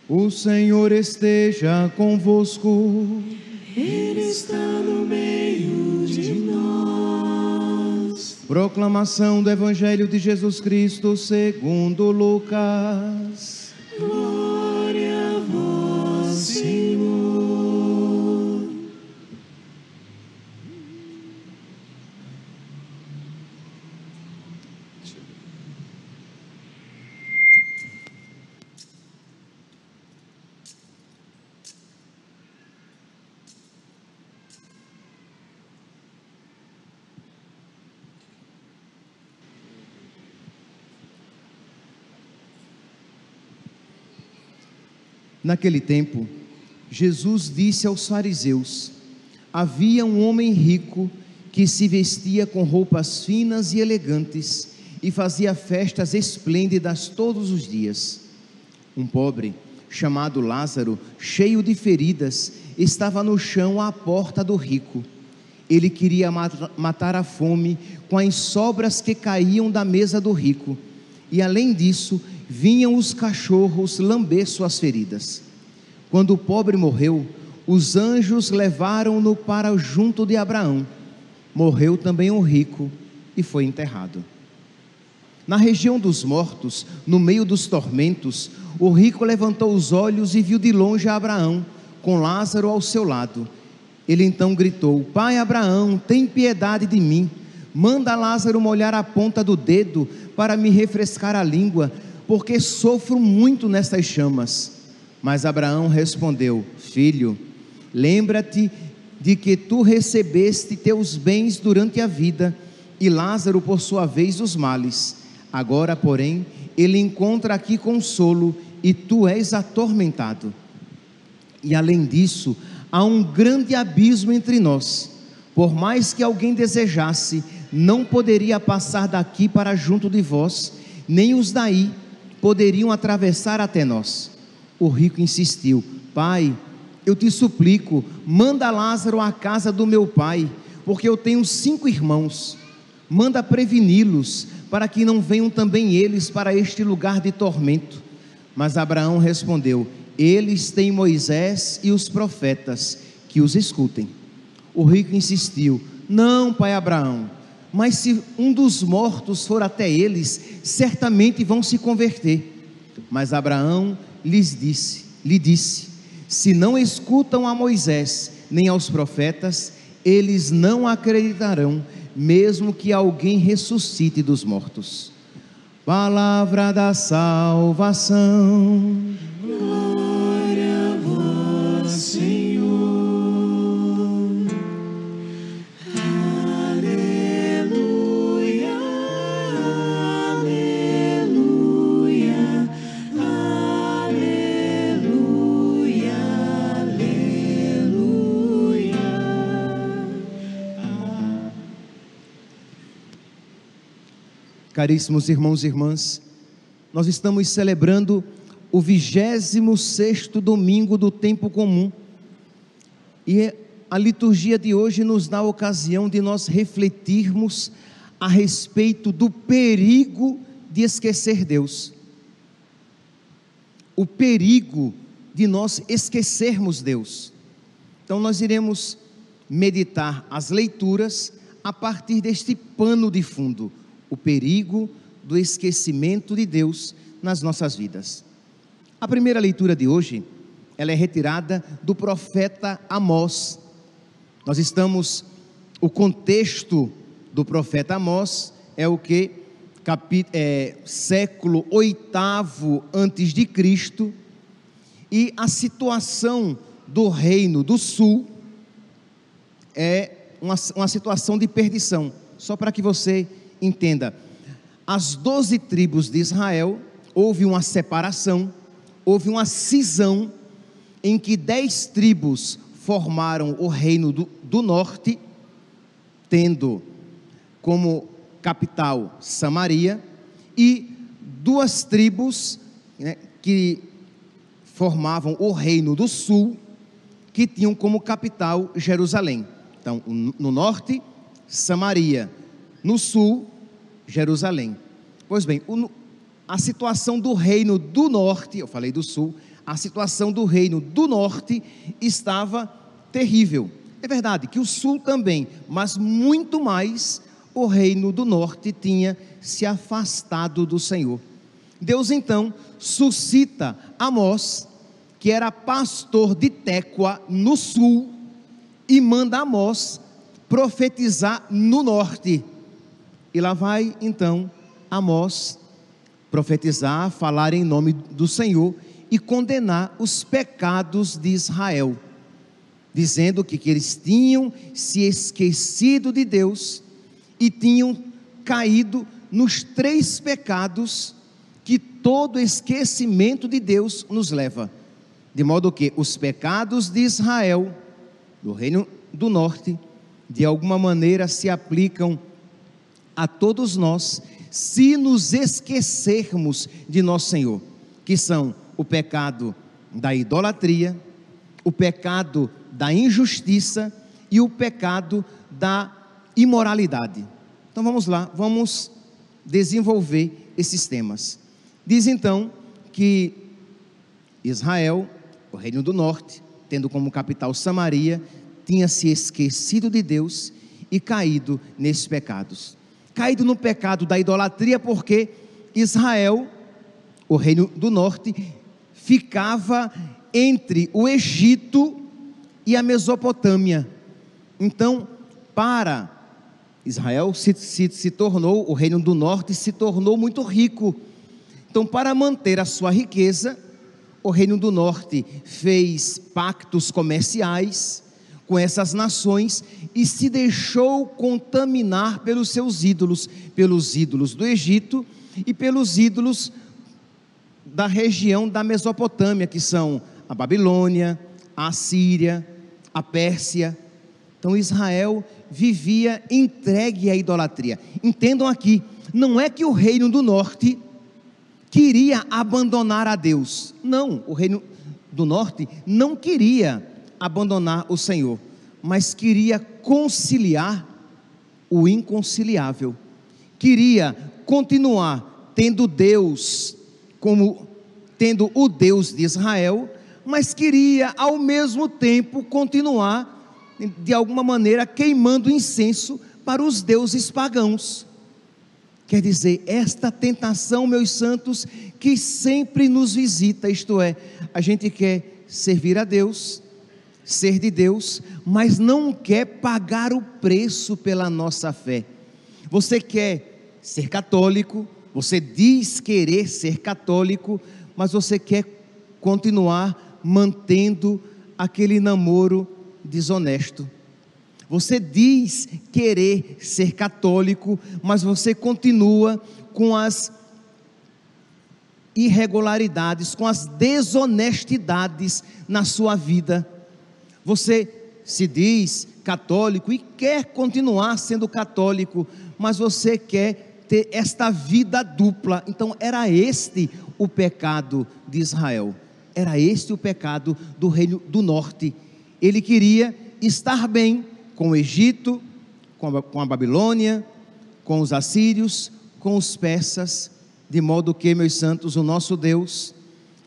O Senhor esteja convosco. Ele está no meio de nós. Proclamação do Evangelho de Jesus Cristo segundo Lucas. Glória a vós, Senhor. Naquele tempo, Jesus disse aos fariseus: havia um homem rico que se vestia com roupas finas e elegantes e fazia festas esplêndidas todos os dias. Um pobre, chamado Lázaro, cheio de feridas, estava no chão à porta do rico. Ele queria matar a fome com as sobras que caíam da mesa do rico, e além disso, vinham os cachorros lamber suas feridas. Quando o pobre morreu, os anjos levaram-no para junto de Abraão. Morreu também o rico e foi enterrado. Na região dos mortos, no meio dos tormentos, o rico levantou os olhos e viu de longe Abraão, com Lázaro ao seu lado. Ele então gritou: Pai Abraão, tem piedade de mim. Manda Lázaro molhar a ponta do dedo para me refrescar a língua, porque sofro muito nestas chamas. Mas Abraão respondeu: Filho, lembra-te de que tu recebeste teus bens durante a vida, e Lázaro por sua vez os males. Agora, porém, ele encontra aqui consolo, e tu és atormentado. E além disso, há um grande abismo entre nós. Por mais que alguém desejasse, não poderia passar daqui para junto de vós, nem os daí poderiam atravessar até nós. O rico insistiu: Pai, eu te suplico, manda Lázaro à casa do meu pai, porque eu tenho 5 irmãos. Manda preveni-los, para que não venham também eles para este lugar de tormento. Mas Abraão respondeu: Eles têm Moisés e os profetas, que os escutem. O rico insistiu: Não, pai Abraão, mas se um dos mortos for até eles, certamente vão se converter. Mas Abraão lhe disse: se não escutam a Moisés nem aos profetas, eles não acreditarão, mesmo que alguém ressuscite dos mortos. Palavra da salvação. Glória a vós, Senhor. Aleluia, aleluia, aleluia, aleluia. Caríssimos irmãos e irmãs, nós estamos celebrando o 26º domingo do tempo comum, e a liturgia de hoje nos dá a ocasião de nós refletirmos a respeito do perigo de esquecer Deus, o perigo de nós esquecermos Deus. Então nós iremos meditar as leituras a partir deste pano de fundo: o perigo do esquecimento de Deus nas nossas vidas. A primeira leitura de hoje, ela é retirada do profeta Amós. Nós estamos, o contexto do profeta Amós é o que? Século 8º antes de Cristo, e a situação do reino do sul é uma situação de perdição. Só para que você entenda, as 12 tribos de Israel, houve uma separação, houve uma cisão, em que 10 tribos formaram o reino do norte, tendo como capital Samaria, e 2 tribos, que formavam o reino do sul, que tinham como capital Jerusalém. Então, no norte, Samaria; no sul, Jerusalém. Pois bem, a situação do reino do norte, eu falei do sul, a situação do reino do norte estava terrível. É verdade que o sul também, mas muito mais o reino do norte tinha se afastado do Senhor. Deus então suscita Amós, que era pastor de Tecoa no sul, e manda Amós profetizar no norte. E lá vai então Amós profetizar, falar em nome do Senhor e condenar os pecados de Israel, dizendo que eles tinham se esquecido de Deus e tinham caído nos 3 pecados que todo esquecimento de Deus nos leva. De modo que os pecados de Israel, do reino do norte, de alguma maneira se aplicam a todos nós, se nos esquecermos de nosso Senhor, que são o pecado da idolatria, o pecado da injustiça e o pecado da imoralidade. Então vamos lá, vamos desenvolver esses temas. Diz então que Israel, o reino do norte, tendo como capital Samaria, tinha se esquecido de Deus e caído nesses pecados. Caído no pecado da idolatria, porque Israel, o reino do norte, ficava entre o Egito e a Mesopotâmia. Então, para Israel se tornou, o reino do norte se tornou muito rico. Então, para manter a sua riqueza, o reino do norte fez pactos comerciais com essas nações e se deixou contaminar pelos seus ídolos do Egito e pelos ídolos da região da Mesopotâmia, que são a Babilônia, a Assíria, a Pérsia. Então Israel vivia entregue à idolatria. Entendam aqui, não é que o reino do norte queria abandonar a Deus. Não, o reino do norte não queria abandonar o Senhor, mas queria conciliar o inconciliável. Queria continuar tendo Deus como tendo o Deus de Israel, mas queria ao mesmo tempo continuar de alguma maneira queimando incenso para os deuses pagãos. Quer dizer, esta tentação, meus santos, que sempre nos visita, isto é, a gente quer servir a Deus, ser de Deus, mas não quer pagar o preço pela nossa fé. Você quer ser católico, você diz querer ser católico, mas você quer continuar mantendo aquele namoro desonesto. Você diz querer ser católico, mas você continua com as irregularidades, com as desonestidades na sua vida. Você se diz católico e quer continuar sendo católico, mas você quer ter esta vida dupla. Então era este o pecado de Israel, era este o pecado do reino do norte. Ele queria estar bem com o Egito, com a Babilônia, com os assírios, com os persas, de modo que, meus santos, o nosso Deus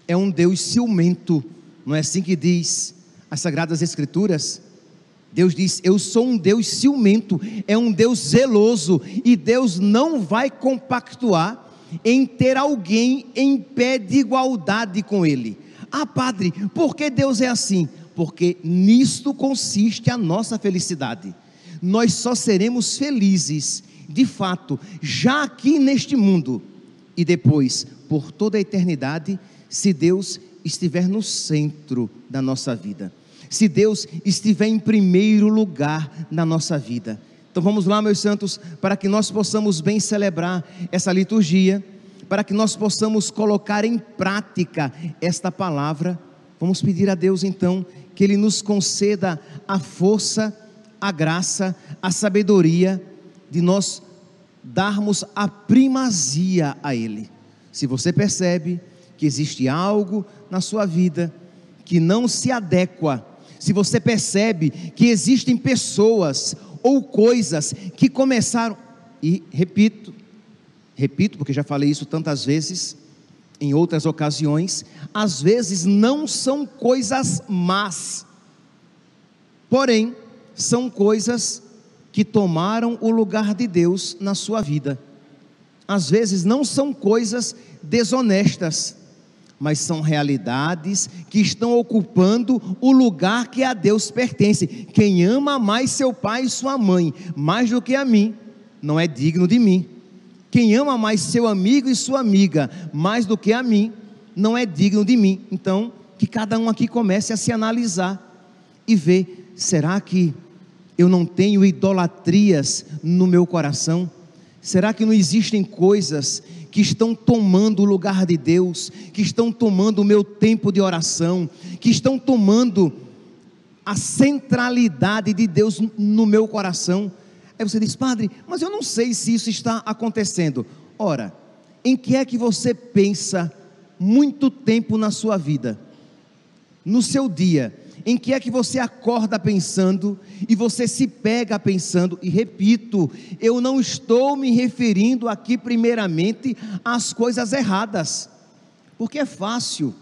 é um Deus ciumento. Não é assim que diz as Sagradas Escrituras? Deus diz: eu sou um Deus ciumento, é um Deus zeloso, e Deus não vai compactuar em ter alguém em pé de igualdade com Ele. Ah, padre, por que Deus é assim? Porque nisto consiste a nossa felicidade. Nós só seremos felizes, de fato, já aqui neste mundo, e depois, por toda a eternidade, se Deus estiver no centro da nossa vida, se Deus estiver em primeiro lugar na nossa vida. Então vamos lá, meus santos, para que nós possamos bem celebrar essa liturgia, para que nós possamos colocar em prática esta palavra. Vamos pedir a Deus então que Ele nos conceda a força, a graça, a sabedoria de nós darmos a primazia a Ele. Se você percebe que existe algo na sua vida que não se adequa, se você percebe que existem pessoas ou coisas que começaram, e repito porque já falei isso tantas vezes, em outras ocasiões, às vezes não são coisas más, porém, são coisas que tomaram o lugar de Deus na sua vida. Às vezes não são coisas desonestas, mas são realidades que estão ocupando o lugar que a Deus pertence. Quem ama mais seu pai e sua mãe, mais do que a mim, não é digno de mim. Quem ama mais seu amigo e sua amiga, mais do que a mim, não é digno de mim. Então, que cada um aqui comece a se analisar e ver, será que eu não tenho idolatrias no meu coração? Será que não existem coisas que estão tomando o lugar de Deus, que estão tomando o meu tempo de oração, que estão tomando a centralidade de Deus no meu coração? Aí você diz: padre, mas eu não sei se isso está acontecendo. Ora, em que é que você pensa muito tempo na sua vida? No seu dia, em que é que você acorda pensando e você se pega pensando? E repito, eu não estou me referindo aqui primeiramente às coisas erradas, porque é fácil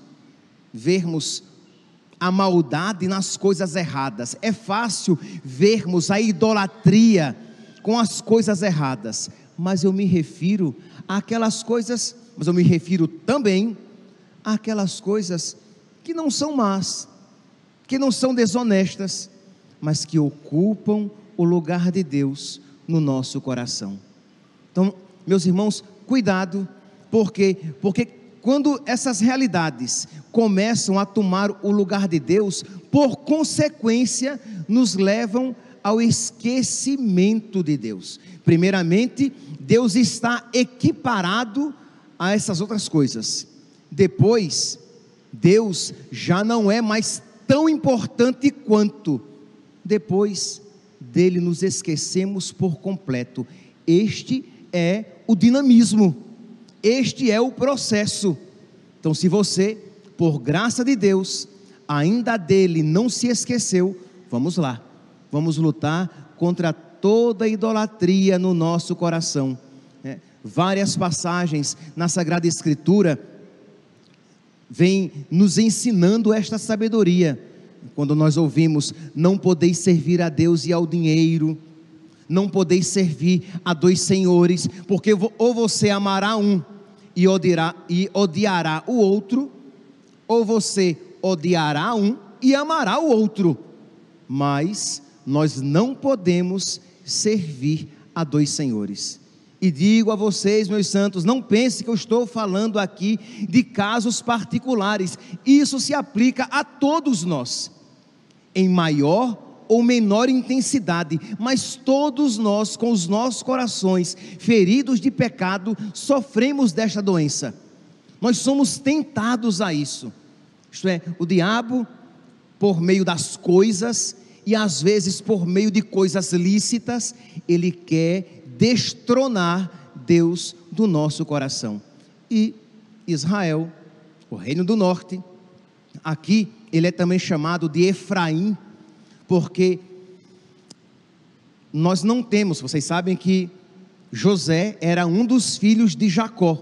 vermos a maldade nas coisas erradas, é fácil vermos a idolatria com as coisas erradas, mas eu me refiro àquelas coisas, mas eu me refiro também àquelas coisas que não são más, que não são desonestas, mas que ocupam o lugar de Deus no nosso coração. Então, meus irmãos, cuidado, porque quando essas realidades começam a tomar o lugar de Deus, por consequência, nos levam ao esquecimento de Deus. Primeiramente, Deus está equiparado a essas outras coisas. Depois, Deus já não é mais tão importante quanto. Depois dele nos esquecemos por completo. Este é o dinamismo, este é o processo. Então, se você, por graça de Deus, ainda dele não se esqueceu, vamos lá, vamos lutar contra toda idolatria no nosso coração. Várias passagens na Sagrada Escritura vem nos ensinando esta sabedoria. Quando nós ouvimos: não podeis servir a Deus e ao dinheiro, não podeis servir a dois senhores, porque ou você amará um e odiará o outro, ou você odiará um e amará o outro. Mas nós não podemos servir a dois senhores. E digo a vocês, meus santos, não pense que eu estou falando aqui de casos particulares. Isso se aplica a todos nós, em maior ou menor intensidade, mas todos nós, com os nossos corações feridos de pecado, sofremos desta doença. Nós somos tentados a isso. Isto é, o diabo, por meio das coisas, e às vezes por meio de coisas lícitas, ele quer destronar Deus do nosso coração. E Israel, o reino do norte, aqui ele é também chamado de Efraim, porque nós não temos, vocês sabem que José era um dos filhos de Jacó,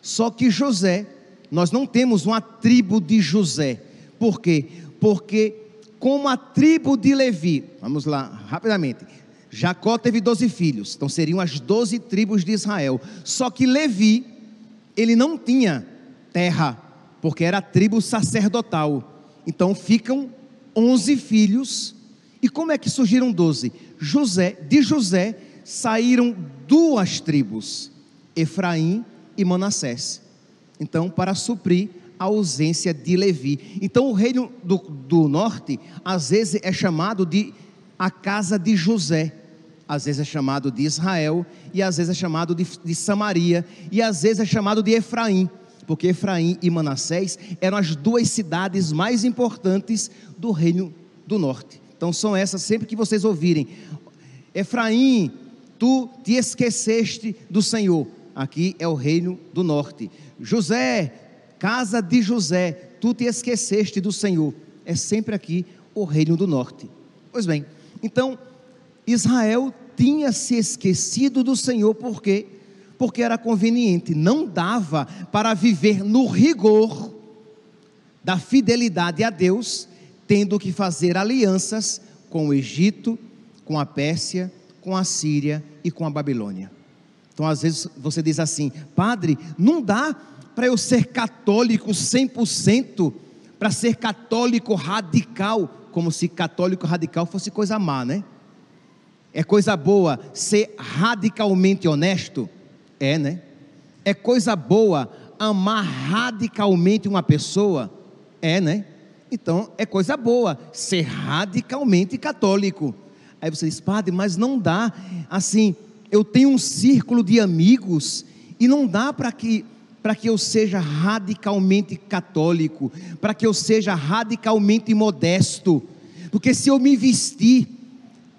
só que José, nós não temos uma tribo de José. Por quê? Porque como a tribo de Levi, vamos lá, rapidamente, Jacó teve 12 filhos, então seriam as 12 tribos de Israel, só que Levi, ele não tinha terra, porque era a tribo sacerdotal, então ficam 11 filhos. E como é que surgiram 12? De José saíram 2 tribos, Efraim e Manassés, então para suprir a ausência de Levi. Então o reino do norte, às vezes é chamado de a casa de José, às vezes é chamado de Israel, e às vezes é chamado de Samaria, e às vezes é chamado de Efraim, porque Efraim e Manassés eram as 2 cidades mais importantes do reino do norte. Então são essas, sempre que vocês ouvirem: Efraim, tu te esqueceste do Senhor, aqui é o reino do norte. José, casa de José, tu te esqueceste do Senhor, é sempre aqui o reino do norte. Pois bem, então Israel tinha se esquecido do Senhor. Por quê? porque era conveniente. Não dava para viver no rigor da fidelidade a Deus, tendo que fazer alianças com o Egito, com a Pérsia, com a Síria e com a Babilônia. Então às vezes você diz assim: padre, não dá para eu ser católico 100%, para ser católico radical, como se católico radical fosse coisa má, né? É coisa boa ser radicalmente honesto? É, né? É coisa boa amar radicalmente uma pessoa? É, né? Então é coisa boa ser radicalmente católico. Aí você diz: padre, mas não dá, assim, eu tenho um círculo de amigos e não dá para que eu seja radicalmente católico, para que eu seja radicalmente modesto, porque se eu me vestir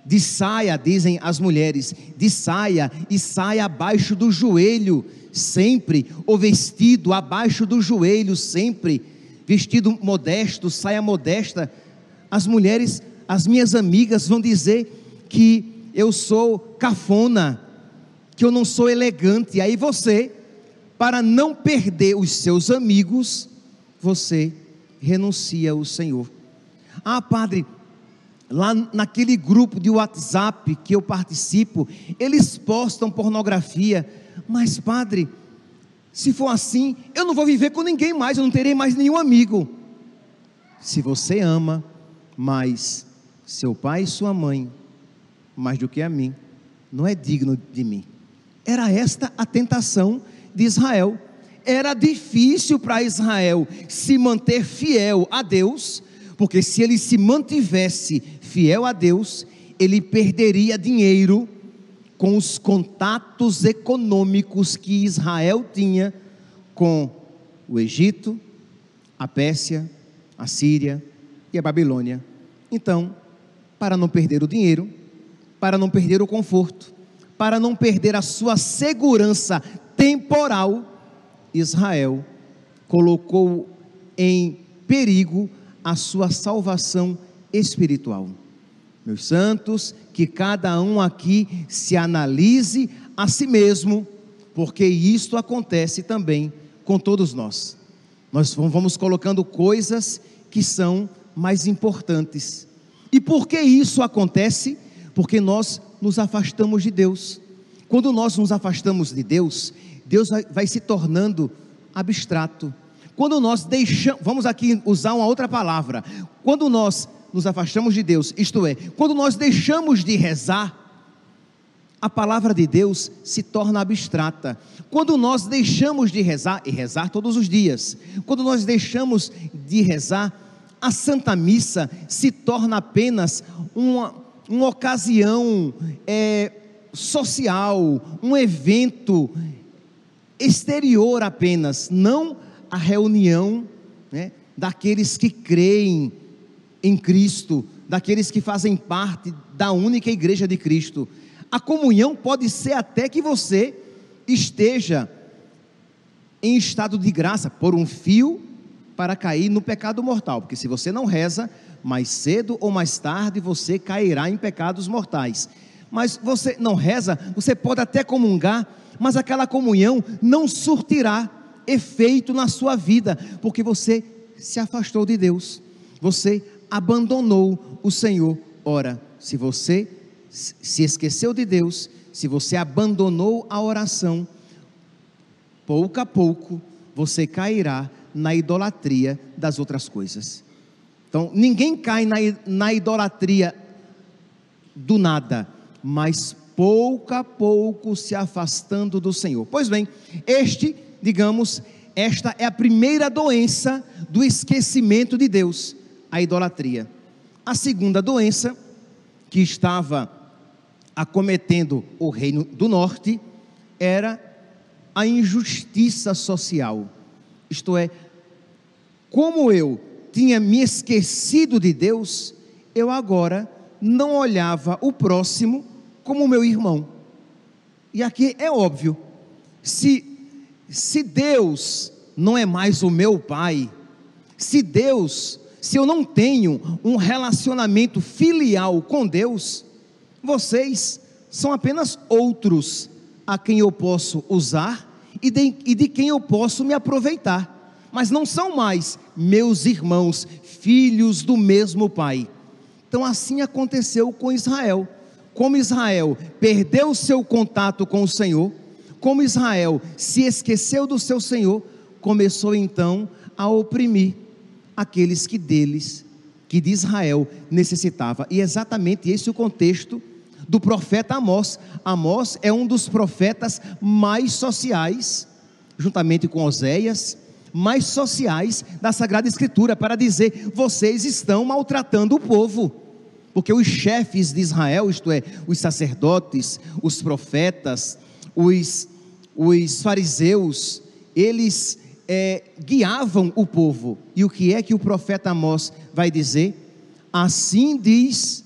de saia, dizem as mulheres, de saia e saia abaixo do joelho sempre, ou vestido abaixo do joelho sempre, vestido modesto, saia modesta, as mulheres, as minhas amigas vão dizer que eu sou cafona, que eu não sou elegante. Aí você, para não perder os seus amigos, você renuncia ao Senhor. Ah, padre, lá naquele grupo de WhatsApp que eu participo, eles postam pornografia. Mas padre, se for assim, eu não vou viver com ninguém mais, eu não terei mais nenhum amigo. Se você ama mais seu pai e sua mãe, mais do que a mim, não é digno de mim. Era esta a tentação de Israel. Era difícil para Israel se manter fiel a Deus, porque se ele se mantivesse fiel a Deus, ele perderia dinheiro com os contatos econômicos que Israel tinha com o Egito, a Pérsia, a Síria e a Babilônia. Então, para não perder o dinheiro, para não perder o conforto, para não perder a sua segurança temporal, Israel colocou em perigo a sua salvação espiritual. Meus santos, que cada um aqui se analise a si mesmo, porque isto acontece também com todos nós. Nós vamos colocando coisas que são mais importantes. E por que isso acontece? Porque nós nos afastamos de Deus. Quando nós nos afastamos de Deus, Deus vai se tornando abstrato. Quando nós deixamos, vamos aqui usar uma outra palavra, quando nós nos afastamos de Deus, isto é, quando nós deixamos de rezar, a palavra de Deus se torna abstrata. Quando nós deixamos de rezar, e rezar todos os dias, quando nós deixamos de rezar, a Santa Missa se torna apenas uma ocasião social, um evento exterior apenas, não a reunião, né, daqueles que creem em Cristo, daqueles que fazem parte da única igreja de Cristo. A comunhão pode ser até que você esteja em estado de graça, por um fio para cair no pecado mortal, porque se você não reza, mais cedo ou mais tarde você cairá em pecados mortais. Mas você não reza, você pode até comungar, mas aquela comunhão não surtirá efeito na sua vida, porque você se afastou de Deus, você abandonou o Senhor. Ora, se você se esqueceu de Deus, se você abandonou a oração, pouco a pouco você cairá na idolatria das outras coisas. Então ninguém cai na idolatria do nada, mas pouco a pouco se afastando do Senhor. Pois bem, esta é a primeira doença do esquecimento de Deus, a idolatria. A segunda doença que estava acometendo o reino do norte era a injustiça social. Isto é, como eu tinha me esquecido de Deus, eu agora não olhava o próximo como meu irmão. E aqui é óbvio, se Deus não é mais o meu pai, se eu não tenho um relacionamento filial com Deus, vocês são apenas outros a quem eu posso usar e de quem eu posso me aproveitar, mas não são mais meus irmãos, filhos do mesmo pai. Então assim aconteceu com Israel. Como Israel perdeu o seu contato com o Senhor, como Israel se esqueceu do seu Senhor, começou então a oprimir aqueles que de Israel necessitava. E exatamente esse é o contexto do profeta Amós. Amós é um dos profetas mais sociais, juntamente com Oséias, mais sociais da Sagrada Escritura, para dizer: vocês estão maltratando o povo. Porque os chefes de Israel, isto é, os sacerdotes, os profetas, os fariseus, eles guiavam o povo. E o que é que o profeta Amós vai dizer? Assim diz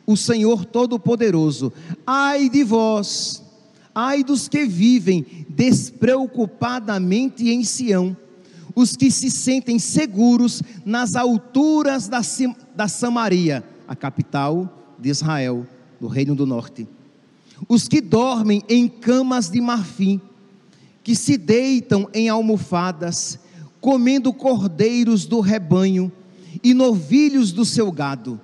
o Senhor Todo-Poderoso: ai de vós, ai dos que vivem despreocupadamente em Sião, os que se sentem seguros nas alturas da Samaria, a capital de Israel, do Reino do Norte, os que dormem em camas de marfim, que se deitam em almofadas, comendo cordeiros do rebanho e novilhos do seu gado,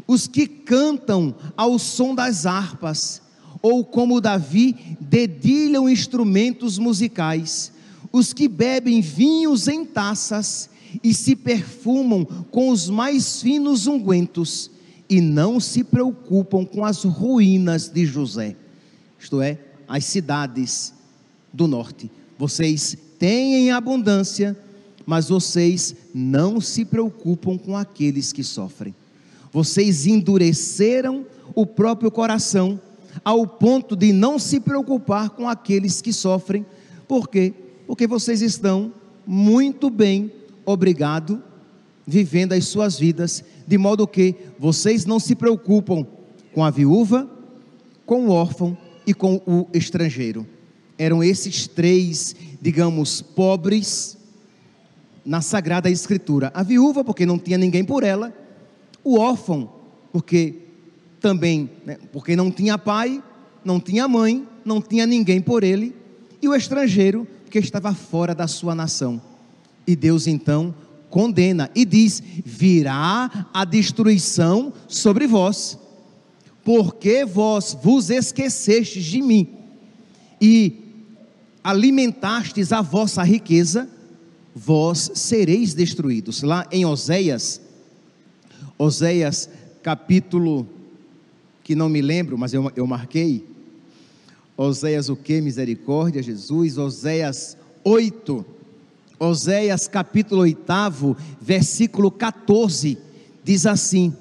os que cantam ao som das harpas, ou como Davi, dedilham instrumentos musicais, os que bebem vinhos em taças e se perfumam com os mais finos ungüentos, e não se preocupam com as ruínas de José, isto é, as cidades do norte. Vocês têm em abundância, mas vocês não se preocupam com aqueles que sofrem. Vocês endureceram o próprio coração ao ponto de não se preocupar com aqueles que sofrem. Por quê? Porque vocês estão muito bem, obrigado, vivendo as suas vidas, de modo que vocês não se preocupam com a viúva, com o órfão e com o estrangeiro. Eram esses três, digamos, pobres na Sagrada Escritura. A viúva, porque não tinha ninguém por ela; o órfão, porque também, porque não tinha pai, não tinha mãe, não tinha ninguém por ele; e o estrangeiro, porque estava fora da sua nação. E Deus então condena e diz: virá a destruição sobre vós, porque vós vos esquecestes de mim e alimentastes a vossa riqueza, vós sereis destruídos. Lá em Oséias capítulo, que não me lembro, mas eu marquei, Oséias o que? Misericórdia, Jesus. Oséias 8, Oséias capítulo 8, versículo 14, diz assim: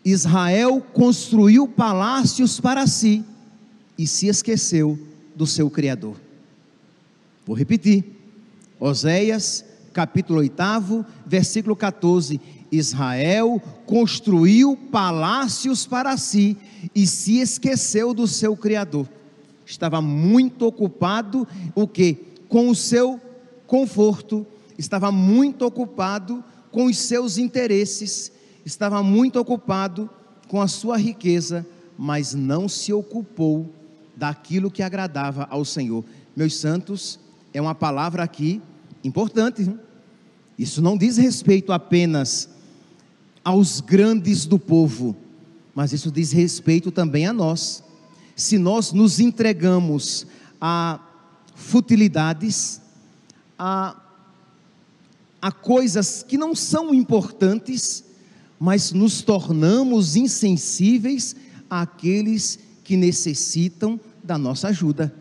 Israel construiu palácios para si e se esqueceu do seu Criador. Vou repetir, Oséias capítulo 8, versículo 14: Israel construiu palácios para si e se esqueceu do seu Criador. Estava muito ocupado com o seu conforto, estava muito ocupado com os seus interesses, estava muito ocupado com a sua riqueza, mas não se ocupou daquilo que agradava ao Senhor. Meus santos, é uma palavra aqui importante. Isso não diz respeito apenas aos grandes do povo, mas isso diz respeito também a nós. Se nós nos entregamos a futilidades, a coisas que não são importantes, mas nos tornamos insensíveis àqueles que necessitam da nossa ajuda.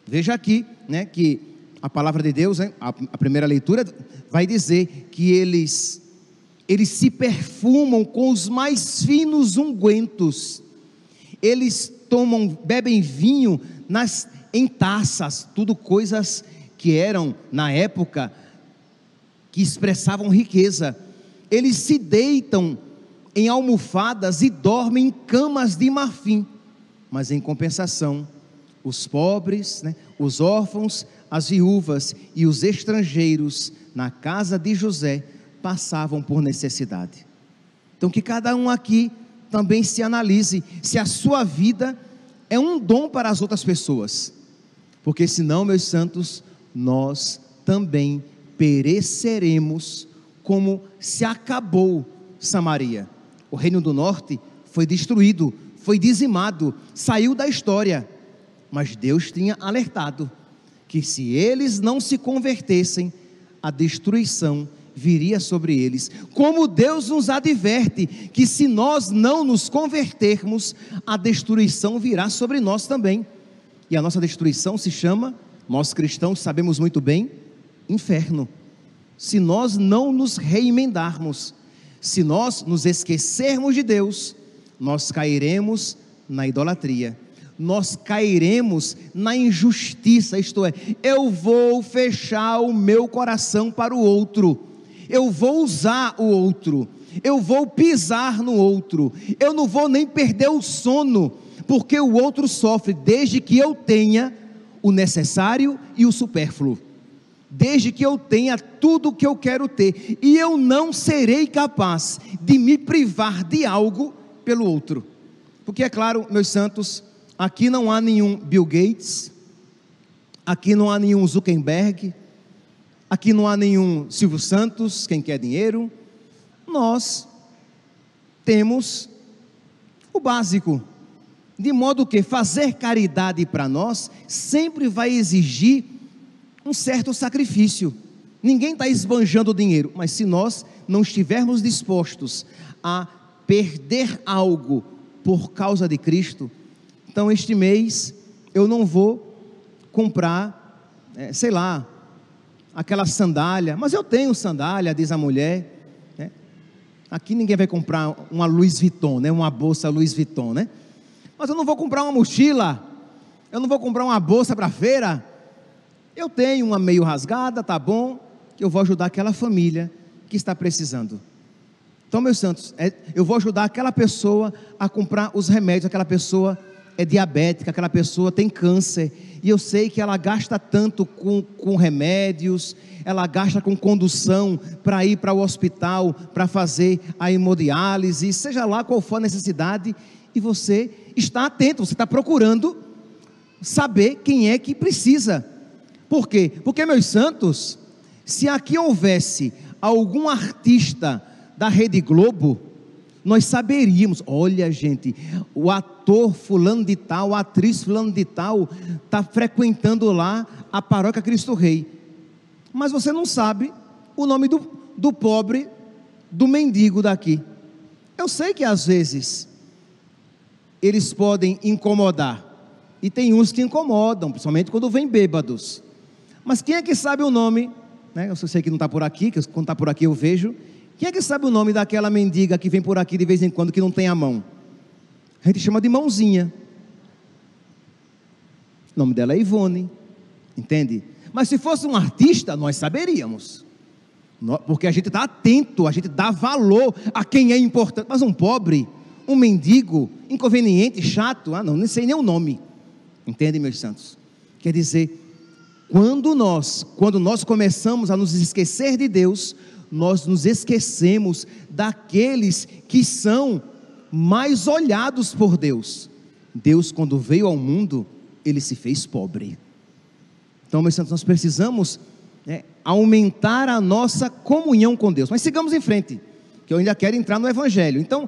Veja aqui, que a palavra de Deus, a primeira leitura vai dizer que eles se perfumam com os mais finos ungüentos, eles bebem vinho em taças, tudo coisas que eram na época, que expressavam riqueza. Eles se deitam em almofadas e dormem em camas de marfim, mas em compensação, os pobres, os órfãos, as viúvas e os estrangeiros na casa de José passavam por necessidade. Então que cada um aqui também se analise se a sua vida é um dom para as outras pessoas, porque senão, meus santos, nós também pereceremos, como se acabou Samaria. O reino do norte foi destruído, foi dizimado, saiu da história, mas Deus tinha alertado que se eles não se convertessem, a destruição viria sobre eles. Como Deus nos adverte que se nós não nos convertermos, a destruição virá sobre nós também. E a nossa destruição se chama, nós cristãos sabemos muito bem, inferno. Se nós não nos reemendarmos, se nós nos esquecermos de Deus, nós cairemos na idolatria, nós cairemos na injustiça, isto é, eu vou fechar o meu coração para o outro, eu vou usar o outro, eu vou pisar no outro, eu não vou nem perder o sono, porque o outro sofre, desde que eu tenha o necessário e o supérfluo, desde que eu tenha tudo o que eu quero ter, e eu não serei capaz de me privar de algo pelo outro, porque é claro, meus santos, aqui não há nenhum Bill Gates, aqui não há nenhum Zuckerberg, aqui não há nenhum Silvio Santos, quem quer dinheiro. Nós temos o básico, de modo que fazer caridade para nós sempre vai exigir um certo sacrifício. Ninguém está esbanjando dinheiro, mas se nós não estivermos dispostos a perder algo por causa de Cristo, então este mês eu não vou comprar, sei lá, aquela sandália, mas eu tenho sandália, diz a mulher, né? Aqui ninguém vai comprar uma Louis Vuitton, né? Uma bolsa Louis Vuitton, né? Mas eu não vou comprar uma mochila, eu não vou comprar uma bolsa para feira, eu tenho uma meio rasgada, tá bom, que eu vou ajudar aquela família que está precisando. Então, meus santos, eu vou ajudar aquela pessoa a comprar os remédios, aquela pessoa é diabética, aquela pessoa tem câncer, e eu sei que ela gasta tanto com remédios, ela gasta com condução para ir para o hospital, para fazer a hemodiálise, seja lá qual for a necessidade, e você está atento, você está procurando saber quem é que precisa. Por quê? Porque, meus santos, se aqui houvesse algum artista da Rede Globo, nós saberíamos, olha gente, o ator fulano de tal, a atriz fulano de tal, está frequentando lá a paróquia Cristo Rei, mas você não sabe o nome do pobre, do mendigo daqui. Eu sei que às vezes eles podem incomodar, e tem uns que incomodam, principalmente quando vêm bêbados, mas quem é que sabe o nome, né? Eu sei que não está por aqui, que quando está por aqui eu vejo. Quem é que sabe o nome daquela mendiga que vem por aqui de vez em quando, que não tem a mão? A gente chama de mãozinha. O nome dela é Ivone, entende? Mas se fosse um artista, nós saberíamos, porque a gente está atento, a gente dá valor a quem é importante. Mas um pobre, um mendigo, inconveniente, chato, não, nem sei nem o nome, entende, meus santos? Quer dizer, quando nós começamos a nos esquecer de Deus, nós nos esquecemos daqueles que são mais olhados por Deus. Deus, quando veio ao mundo, Ele se fez pobre. Então, meus santos, nós precisamos aumentar a nossa comunhão com Deus. Mas sigamos em frente, que eu ainda quero entrar no Evangelho. Então,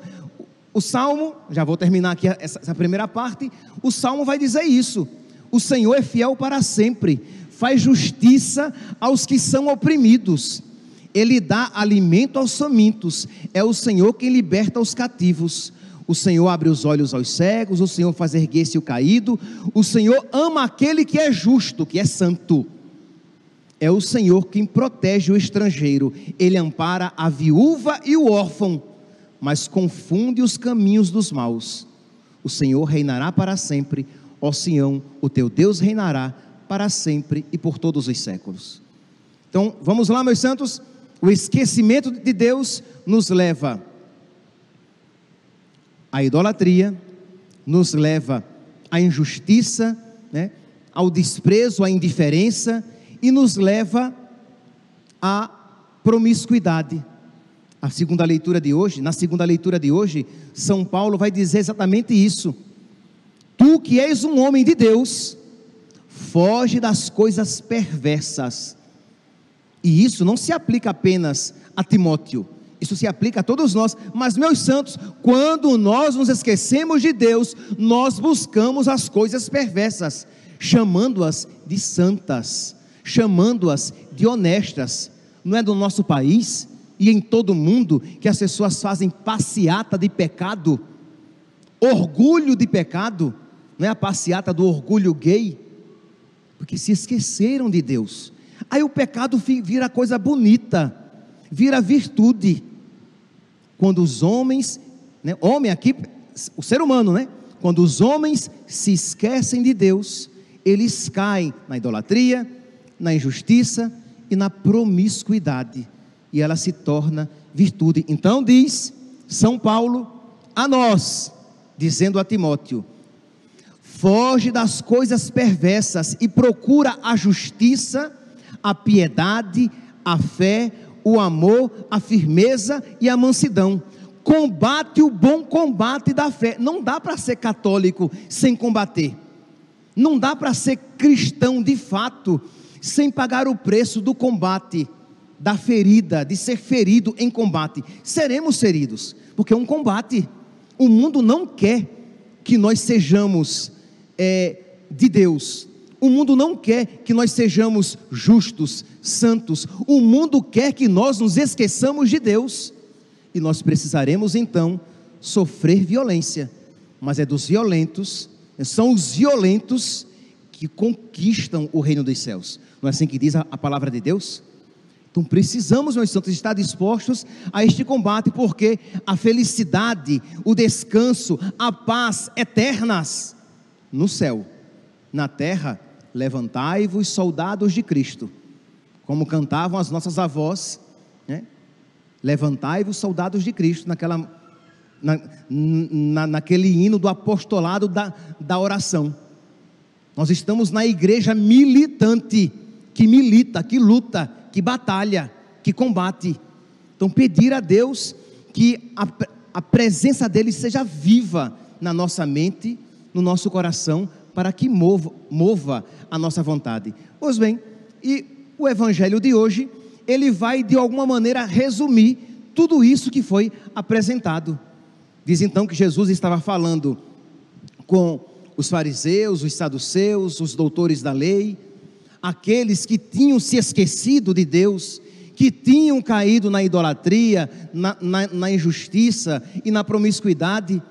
o Salmo, já vou terminar aqui essa primeira parte, o Salmo vai dizer isso: o Senhor é fiel para sempre, faz justiça aos que são oprimidos, Ele dá alimento aos famintos, é o Senhor quem liberta os cativos. O Senhor abre os olhos aos cegos, o Senhor faz erguer-se o caído, o Senhor ama aquele que é justo, que é santo. É o Senhor quem protege o estrangeiro, Ele ampara a viúva e o órfão, mas confunde os caminhos dos maus. O Senhor reinará para sempre, ó Sião, o teu Deus reinará para sempre e por todos os séculos. Então, vamos lá, meus santos. O esquecimento de Deus nos leva à idolatria, nos leva à injustiça, ao desprezo, à indiferença, e nos leva à promiscuidade. Na segunda leitura de hoje, São Paulo vai dizer exatamente isso. Tu que és um homem de Deus, foge das coisas perversas. E isso não se aplica apenas a Timóteo, isso se aplica a todos nós. Mas, meus santos, quando nós nos esquecemos de Deus, nós buscamos as coisas perversas, chamando-as de santas, chamando-as de honestas. Não é do nosso país e em todo o mundo que as pessoas fazem passeata de pecado, orgulho de pecado? Não é a passeata do orgulho gay? Porque se esqueceram de Deus. Aí o pecado vira coisa bonita, vira virtude. Quando os homens, né, homem aqui, o ser humano, né? Quando os homens se esquecem de Deus, eles caem na idolatria, na injustiça e na promiscuidade, e ela se torna virtude. Então diz São Paulo a nós, dizendo a Timóteo: foge das coisas perversas e procura a justiça, a piedade, a fé, o amor, a firmeza e a mansidão. Combate o bom combate da fé. Não dá para ser católico sem combater. Não dá para ser cristão de fato sem pagar o preço do combate, da ferida, de ser ferido em combate. Seremos feridos, porque é um combate. O mundo não quer que nós sejamos de Deus. O mundo não quer que nós sejamos justos, santos. O mundo quer que nós nos esqueçamos de Deus. E nós precisaremos então sofrer violência. Mas é dos violentos, são os violentos que conquistam o reino dos céus. Não é assim que diz a palavra de Deus? Então precisamos, meus santos, estar dispostos a este combate, porque a felicidade, o descanso, a paz eternas no céu, na terra, levantai-vos, soldados de Cristo, como cantavam as nossas avós, né? Levantai-vos, soldados de Cristo, naquele hino do apostolado da oração. Nós estamos na igreja militante, que milita, que luta, que batalha, que combate. Então pedir a Deus que a presença dele seja viva na nossa mente, no nosso coração, para que mova a nossa vontade. Pois bem, e o evangelho de hoje, ele vai de alguma maneira resumir tudo isso que foi apresentado. Diz então que Jesus estava falando com os fariseus, os saduceus, os doutores da lei, aqueles que tinham se esquecido de Deus, que tinham caído na idolatria, na injustiça e na promiscuidade.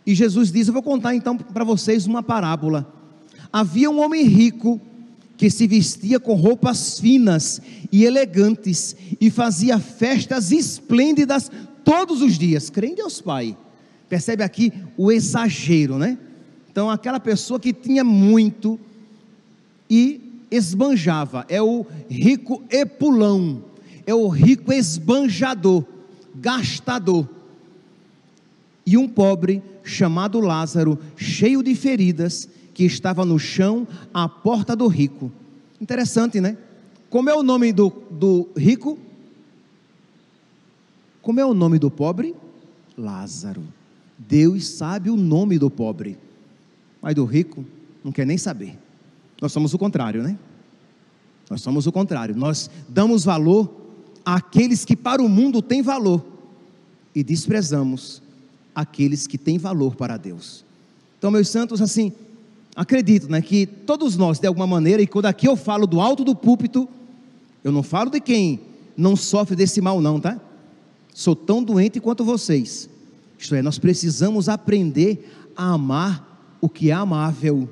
E Jesus diz: eu vou contar então para vocês uma parábola. Havia um homem rico que se vestia com roupas finas e elegantes e fazia festas esplêndidas todos os dias. Crê em Deus Pai. Percebe aqui o exagero, né? Então aquela pessoa que tinha muito e esbanjava, é o rico epulão, é o rico esbanjador, gastador. E um pobre chamado Lázaro, cheio de feridas, que estava no chão à porta do rico. Interessante, né? Como é o nome do rico? Como é o nome do pobre? Lázaro. Deus sabe o nome do pobre, mas do rico não quer nem saber. Nós somos o contrário, né? Nós somos o contrário. Nós damos valor àqueles que para o mundo têm valor e desprezamos aqueles que têm valor para Deus. Então, meus santos, assim, acredito, né, que todos nós, de alguma maneira, e quando aqui eu falo do alto do púlpito, eu não falo de quem não sofre desse mal não, tá? Sou tão doente quanto vocês. Isto é, nós precisamos aprender a amar o que é amável.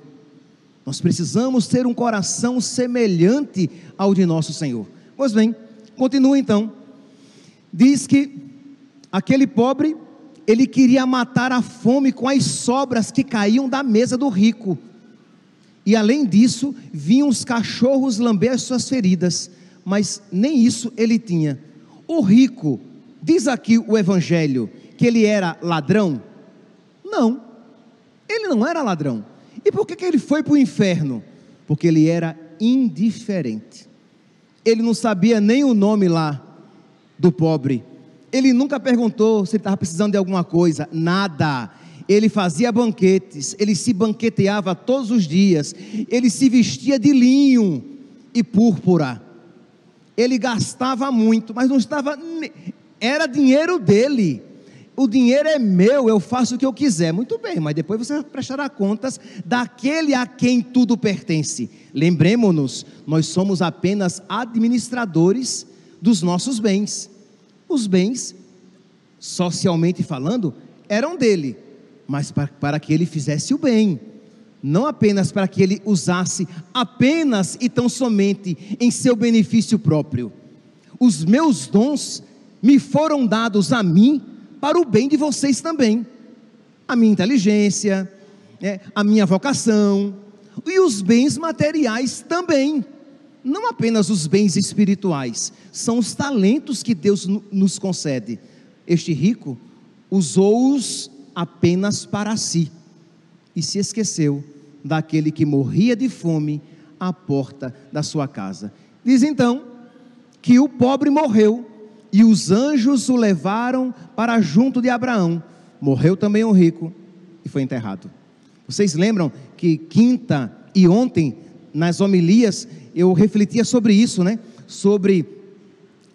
Nós precisamos ter um coração semelhante ao de nosso Senhor. Pois bem, continua então. Diz que aquele pobre, ele queria matar a fome com as sobras que caíam da mesa do rico. E além disso, vinham os cachorros lamber as suas feridas. Mas nem isso ele tinha. O rico, diz aqui o evangelho, que ele era ladrão? Não, ele não era ladrão. E por que ele foi para o inferno? Porque ele era indiferente. Ele não sabia nem o nome lá do pobre. Ele nunca perguntou se ele estava precisando de alguma coisa, nada. ele fazia banquetes, ele se banqueteava todos os dias, ele se vestia de linho e púrpura, ele gastava muito, mas não estava, era dinheiro dele. O dinheiro é meu, eu faço o que eu quiser. Muito bem, mas depois você prestará contas daquele a quem tudo pertence. Lembremos-nos, nós somos apenas administradores dos nossos bens. Os bens, socialmente falando, eram dele, mas para que ele fizesse o bem, não apenas para que ele usasse apenas e tão somente em seu benefício próprio. Os meus dons me foram dados a mim para o bem de vocês também. A minha inteligência, a minha vocação e os bens materiais também. Não apenas os bens espirituais, são os talentos que Deus nos concede. Este rico usou-os apenas para si e se esqueceu daquele que morria de fome à porta da sua casa. Diz então que o pobre morreu e os anjos o levaram para junto de Abraão. Morreu também o rico e foi enterrado. Vocês lembram que quinta e ontem, nas homilias, eu refletia sobre isso, né? Sobre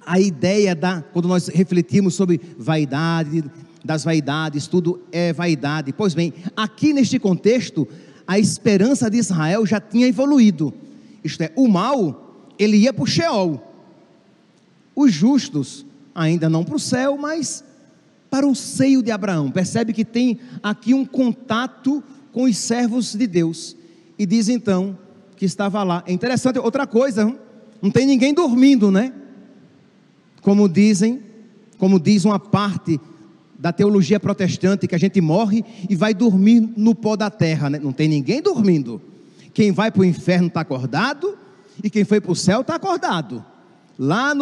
a ideia quando nós refletimos sobre vaidade, das vaidades, tudo é vaidade. Pois bem, aqui neste contexto, a esperança de Israel já tinha evoluído. Isto é, o mal, ele ia para o Sheol. Os justos, ainda não para o céu, mas para o seio de Abraão. Percebe que tem aqui um contato com os servos de Deus. E diz então que estava lá. É interessante, outra coisa, não tem ninguém dormindo, né? Como diz uma parte da teologia protestante, que a gente morre e vai dormir no pó da terra, né? Não tem ninguém dormindo. Quem vai para o inferno está acordado, e quem foi para o céu está acordado. Lá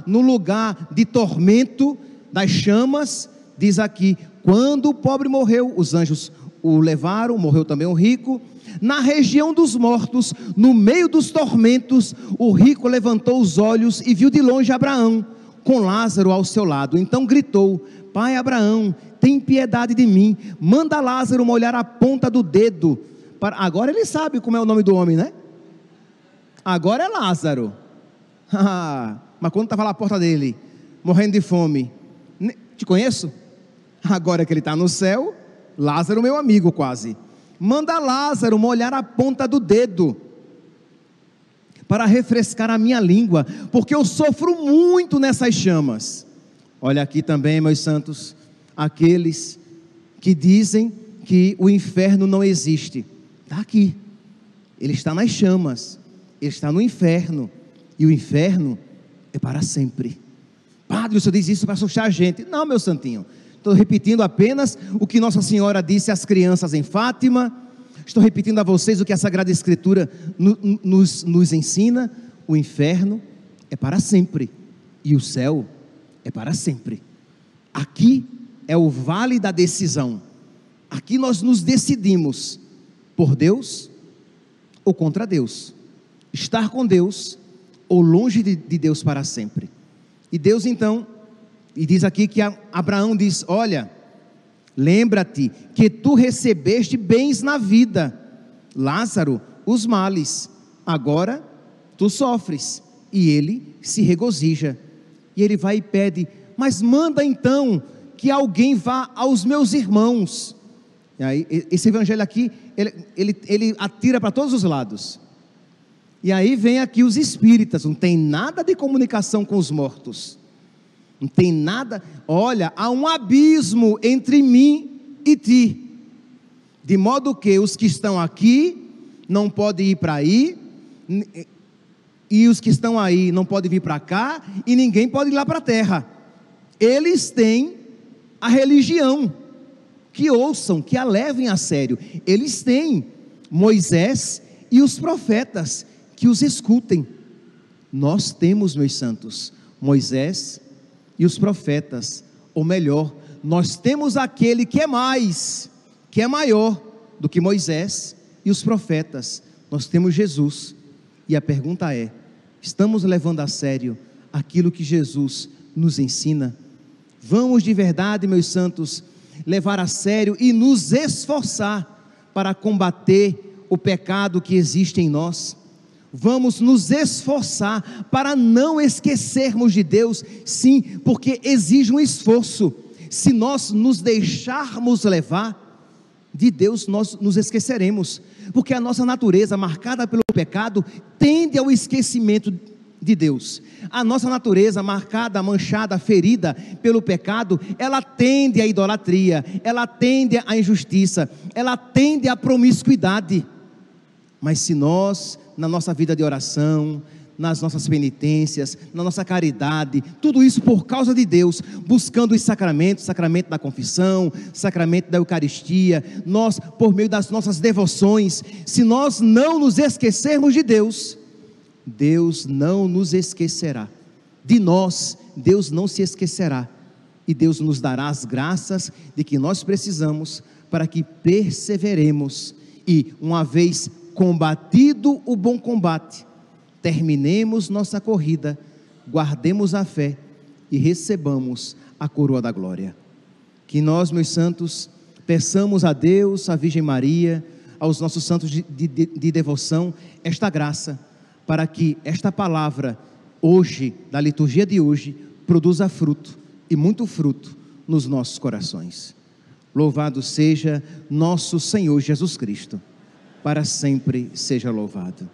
no lugar de tormento das chamas, diz aqui, quando o pobre morreu, os anjos o levaram, morreu também o rico. Na região dos mortos, no meio dos tormentos, o rico levantou os olhos e viu de longe Abraão, com Lázaro ao seu lado. Então gritou: Pai Abraão, tem piedade de mim, manda Lázaro molhar a ponta do dedo. Agora ele sabe como é o nome do homem, né? Agora é Lázaro. Mas quando estava lá à porta dele, morrendo de fome, te conheço? Agora que ele está no céu, Lázaro meu amigo quase. Manda Lázaro molhar a ponta do dedo, para refrescar a minha língua, porque eu sofro muito nessas chamas. Olha aqui também, meus santos, aqueles que dizem que o inferno não existe. Está aqui, ele está nas chamas, ele está no inferno, e o inferno é para sempre. Padre, o senhor diz isso para assustar a gente? Não, meu santinho, estou repetindo apenas o que Nossa Senhora disse às crianças em Fátima. Estou repetindo a vocês o que a Sagrada Escritura nos ensina. O inferno é para sempre, e o céu é para sempre. Aqui é o vale da decisão. Aqui nós nos decidimos por Deus ou contra Deus, estar com Deus ou longe de Deus para sempre. E Deus então, e diz aqui que Abraão diz: olha, lembra-te que tu recebeste bens na vida, Lázaro os males, agora tu sofres. E ele se regozija, e ele vai e pede: mas manda então que alguém vá aos meus irmãos. E aí, esse evangelho aqui, ele atira para todos os lados. E aí vem aqui os espíritas, não tem nada de comunicação com os mortos, não tem nada. Olha, há um abismo entre mim e ti, de modo que os que estão aqui não podem ir para aí, e os que estão aí não podem vir para cá, e ninguém pode ir lá para a terra. Eles têm a religião, que ouçam, que a levem a sério. Eles têm Moisés e os profetas, que os escutem. Nós temos, meus santos, Moisés e os profetas, ou melhor, nós temos aquele que é mais, que é maior do que Moisés e os profetas. Nós temos Jesus. E a pergunta é: estamos levando a sério aquilo que Jesus nos ensina? Vamos de verdade, meus santos, levar a sério e nos esforçar para combater o pecado que existe em nós. Vamos nos esforçar para não esquecermos de Deus, sim, porque exige um esforço. Se nós nos deixarmos levar de Deus, nós nos esqueceremos, porque a nossa natureza, marcada pelo pecado, tende ao esquecimento de Deus. A nossa natureza, marcada, manchada, ferida pelo pecado, ela tende à idolatria, ela tende à injustiça, ela tende à promiscuidade. Mas se nós, na nossa vida de oração, nas nossas penitências, na nossa caridade, tudo isso por causa de Deus, buscando os sacramentos, sacramento da confissão, sacramento da Eucaristia, nós, por meio das nossas devoções, se nós não nos esquecermos de Deus, Deus não nos esquecerá. De nós, Deus não se esquecerá. E Deus nos dará as graças de que nós precisamos para que perseveremos e, uma vez combatido o bom combate, terminemos nossa corrida, guardemos a fé e recebamos a coroa da glória. Que nós, meus santos, peçamos a Deus, à Virgem Maria, aos nossos santos de devoção, esta graça, para que esta palavra, hoje, da liturgia de hoje, produza fruto, e muito fruto, nos nossos corações. Louvado seja nosso Senhor Jesus Cristo, para sempre seja louvado.